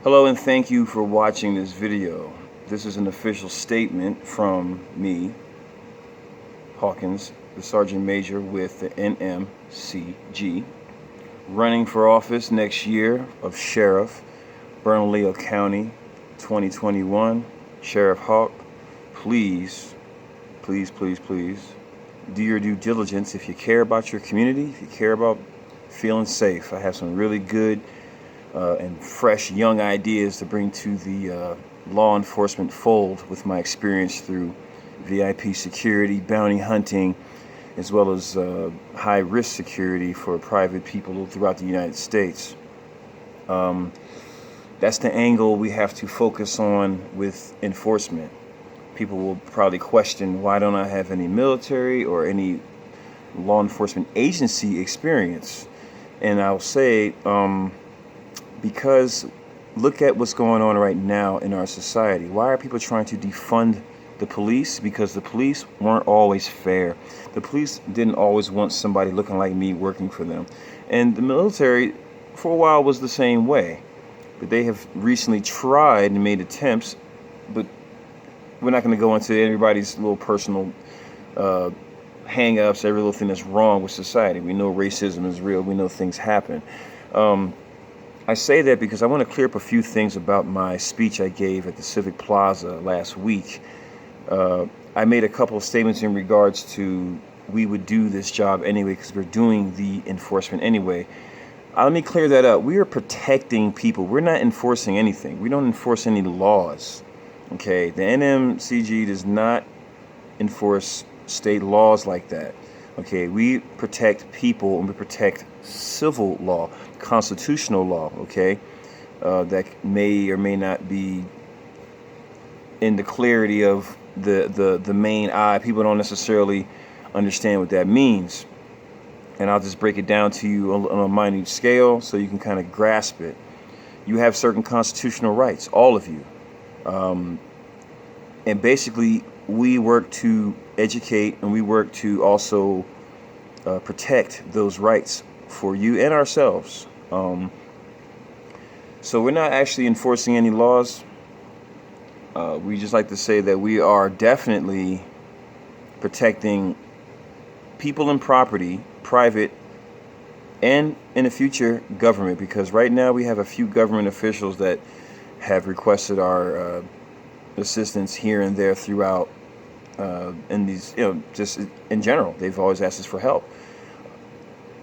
Hello and thank you for watching this video. This is an official statement from me, Hawkins, the Sergeant Major with the Nmcg, running for office next year of Sheriff, Bernalillo County, 2021. Sheriff Hawk, please, please, please, please, do your due diligence if you care about your community, if you care about feeling safe. I have some really good and fresh young ideas to bring to the law enforcement fold with my experience through VIP security, bounty hunting, as well as high risk security for private people throughout the United States. That's the angle we have to focus on with enforcement. People will probably question, why don't I have any military or any law enforcement agency experience? And I'll say, because look at what's going on right now in our society. Why are people trying to defund the police? Because the police weren't always fair. The police didn't always want somebody looking like me working for them. And the military, for a while, was the same way. But they have recently tried and made attempts, but we're not going to go into everybody's little personal hang-ups, every little thing that's wrong with society. We know racism is real. We know things happen. I say that because I want to clear up a few things about my speech I gave at the Civic Plaza last week. I made a couple of statements in regards to we would do this job anyway because we're doing the enforcement anyway. Let me clear that up. We are protecting people. We're not enforcing anything. We don't enforce any laws. Okay, the Nmcg does not enforce state laws like that. Okay, we protect people and we protect civil law, constitutional law, okay, that may or may not be in the clarity of the main eye. People don't necessarily understand what that means. And I'll just break it down to you on a minute scale so you can kind of grasp it. You have certain constitutional rights, all of you. And basically, we work to educate and we work to also protect those rights for you and ourselves. So we're not actually enforcing any laws. We just like to say that we are definitely protecting people and property, private, and in the future, government. Because right now we have a few government officials that have requested our assistance here and there throughout. In these, just in general, they've always asked us for help.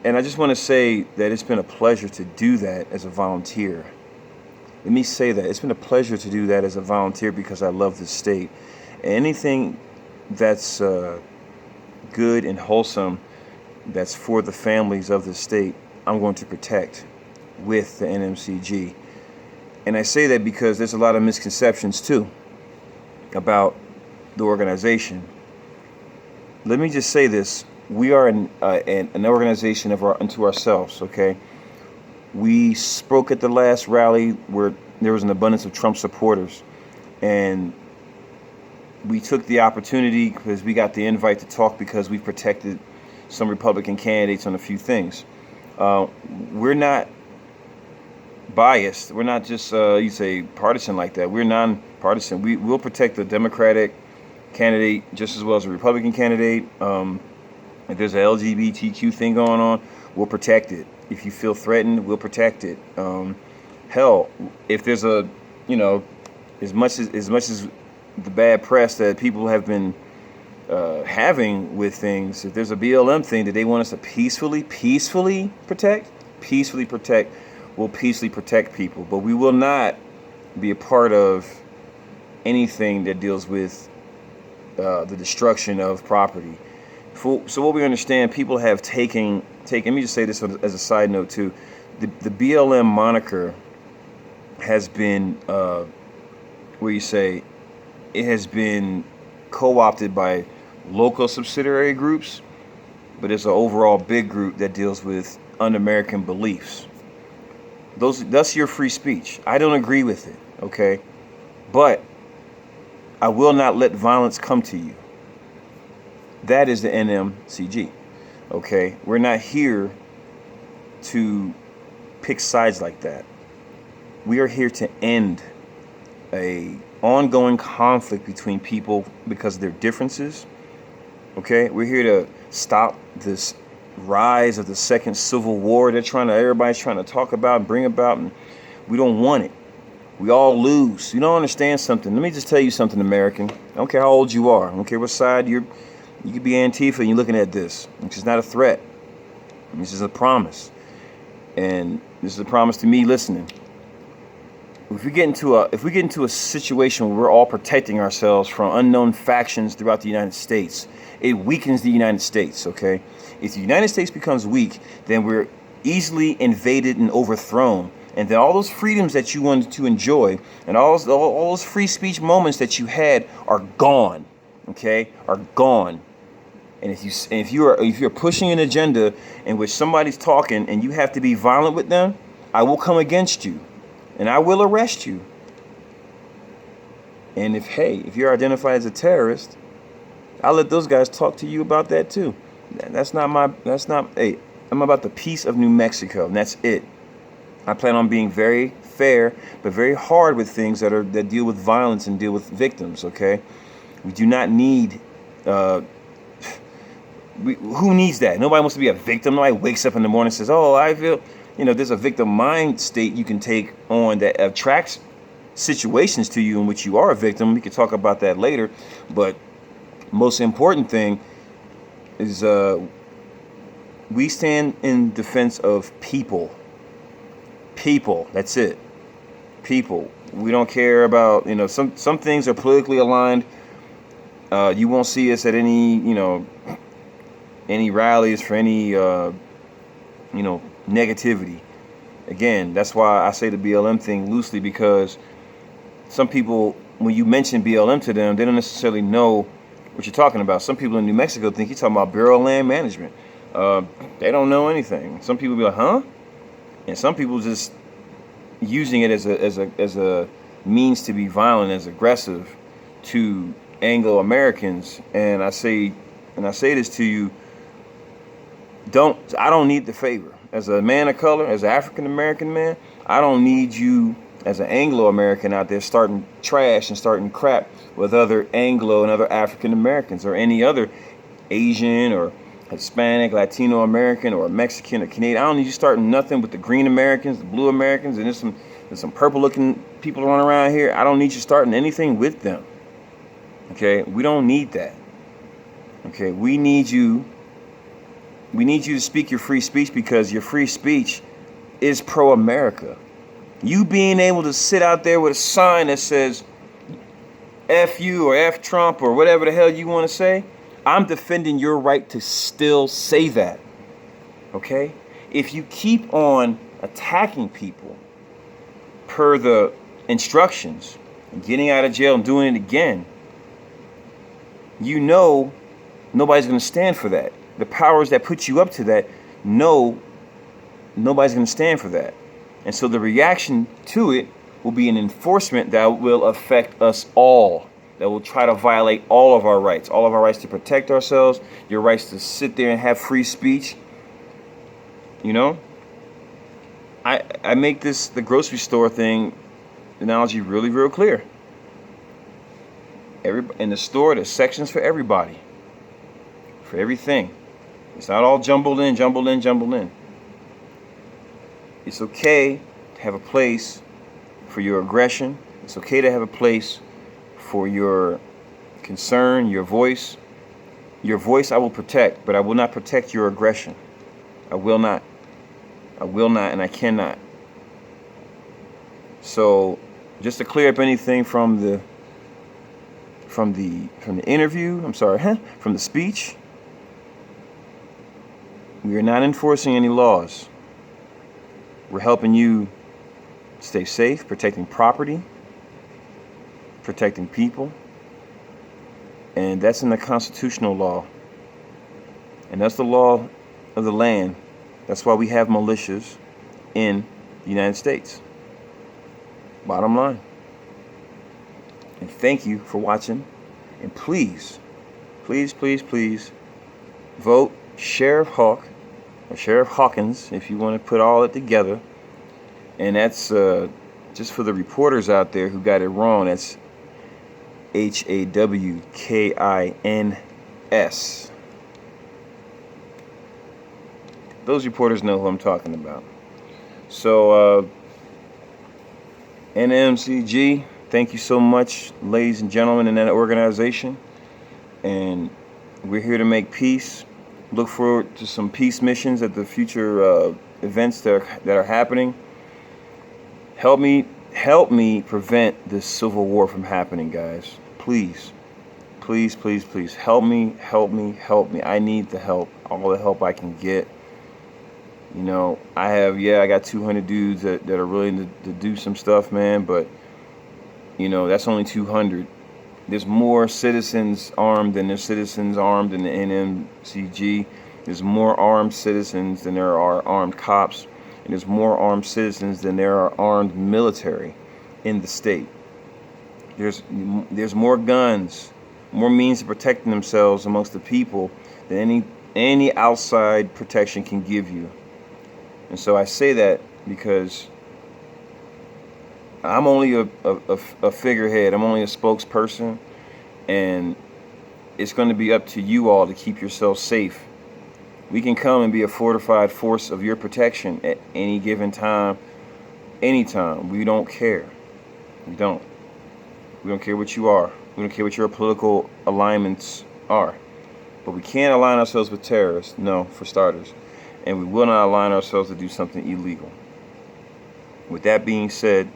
And I just want to say that it's been a pleasure to do that as a volunteer. Let me say that it's been a pleasure to do that as a volunteer because I love this state. And anything that's good and wholesome, that's for the families of the state, I'm going to protect with the Nmcg. And I say that because there's a lot of misconceptions too about the organization. Let me just say this: we are an organization unto ourselves. Okay, we spoke at the last rally where there was an abundance of Trump supporters, and we took the opportunity because we got the invite to talk because we protected some Republican candidates on a few things. We're not biased. We're not just you say partisan like that. We're non-partisan. We will protect the Democratic candidate just as well as a Republican candidate. If there's an LGBTQ thing going on, we'll protect it. If you feel threatened, we'll protect it. Hell, if there's a, as much as the bad press that people have been having with things, if there's a BLM thing that they want us to peacefully protect, we'll peacefully protect people. But we will not be a part of anything that deals with the destruction of property. So what we understand, people have taken. Let me just say this as a side note too. The BLM moniker has been, it has been co-opted by local subsidiary groups, but it's an overall big group that deals with un-American beliefs. That's your free speech. I don't agree with it, okay? But I will not let violence come to you. That is the Nmcg, okay? We're not here to pick sides like that. We are here to end a ongoing conflict between people because of their differences. Okay, we're here to stop this rise of the second civil war everybody's trying to talk about and bring about, and we don't want it. We all lose. You don't understand something. Let me just tell you something, American. I don't care how old you are. I don't care what side you could be Antifa and you're looking at this. This is not a threat. This is a promise. And this is a promise to me listening. If we get into a situation where we're all protecting ourselves from unknown factions throughout the United States, it weakens the United States, okay? If the United States becomes weak, then we're easily invaded and overthrown. And then all those freedoms that you wanted to enjoy and all those free speech moments that you had are gone, okay? Are gone. And if you're pushing an agenda in which somebody's talking and you have to be violent with them, I will come against you. And I will arrest you. And if you're identified as a terrorist, I'll let those guys talk to you about that too. I'm about the peace of New Mexico, and that's it. I plan on being very fair, but very hard with things that deal with violence and deal with victims, okay? We do not need, who needs that? Nobody wants to be a victim. Nobody wakes up in the morning and says, oh, I feel... there's a victim mind state you can take on that attracts situations to you in which you are a victim. We can talk about that later. But most important thing is we stand in defense of people. People, that's it. People. We don't care about, some things are politically aligned. You won't see us at any rallies for any, negativity. Again, that's why I say the BLM thing loosely, because some people, when you mention BLM to them, they don't necessarily know what you're talking about. Some people in New Mexico think you're talking about Bureau of Land Management. They don't know anything. Some people be like, huh? And some people just using it as a means to be violent, as aggressive to Anglo Americans. And I say this to you, I don't need the favor. As a man of color, as an African American man, I don't need you as an Anglo American out there starting trash and starting crap with other Anglo and other African Americans or any other Asian or Hispanic, Latino American or Mexican or Canadian. I don't need you starting nothing with the green Americans, the blue Americans, and there's some purple looking people running around here. I don't need you starting anything with them. Okay, we don't need that. Okay, we need you to speak your free speech, because your free speech is pro-America. You being able to sit out there with a sign that says F you or F Trump or whatever the hell you want to say, I'm defending your right to still say that. Okay? If you keep on attacking people per the instructions and getting out of jail and doing it again, nobody's going to stand for that. The powers that put you up to that know nobody's going to stand for that. And so the reaction to it will be an enforcement that will affect us all, that will try to violate all of our rights to protect ourselves, your rights to sit there and have free speech. I make the grocery store thing analogy really real clear. In the store, there's sections for everybody, for everything. It's not all jumbled in. It's okay to have a place for your aggression. It's okay to have a place for your concern, your voice. Your voice I will protect, but I will not protect your aggression. I will not, and I cannot. So, just to clear up anything from the interview, from the speech, we are not enforcing any laws. We're helping you stay safe, protecting property, protecting people. And that's in the constitutional law. And that's the law of the land. That's why we have militias in the United States. Bottom line. And thank you for watching. And please, please, please, please vote Sheriff Hawk, or Sheriff Hawkins, if you want to put all it together. And that's just for the reporters out there who got it wrong, that's HAWKINS. Those reporters know who I'm talking about. So, Nmcg, thank you so much, ladies and gentlemen in that organization. And we're here to make peace. Look forward to some peace missions at the future events that are happening. Help me prevent this civil war from happening, guys. Please, please, please, please. Help me. I need the help, all the help I can get. You know, I got 200 dudes that are willing to do some stuff, man, but, you know, that's only 200. There's more citizens armed than there's citizens armed in the Nmcg. There's more armed citizens than there are armed cops. And there's more armed citizens than there are armed military in the state. There's more guns, more means of protecting themselves amongst the people than any outside protection can give you. And so I say that because I'm only a figurehead. I'm only a spokesperson, and it's going to be up to you all to keep yourself safe. We can come and be a fortified force of your protection at any given time, anytime. We don't care. We don't care what you are. We don't care what your political alignments are. But we can't align ourselves with terrorists, no, for starters. And we will not align ourselves to do something illegal. With that being said,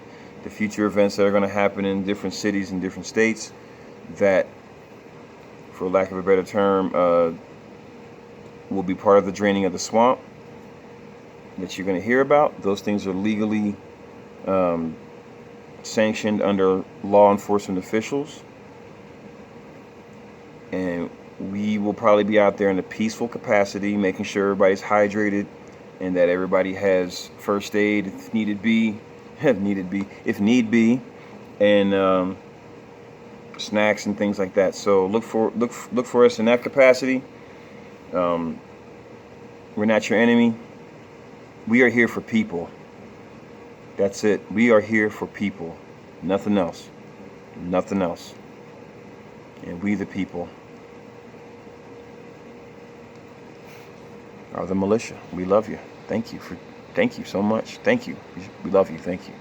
the future events that are going to happen in different cities and different states that, for lack of a better term, will be part of the draining of the swamp that you're going to hear about. Those things are legally sanctioned under law enforcement officials. And we will probably be out there in a peaceful capacity, making sure everybody's hydrated and that everybody has first aid if need be, and snacks and things like that. So look for us in that capacity. We're not your enemy. We are here for people. That's it. We are here for people. Nothing else. Nothing else. And we the people are the militia. We love you. Thank you so much. Thank you. We love you. Thank you.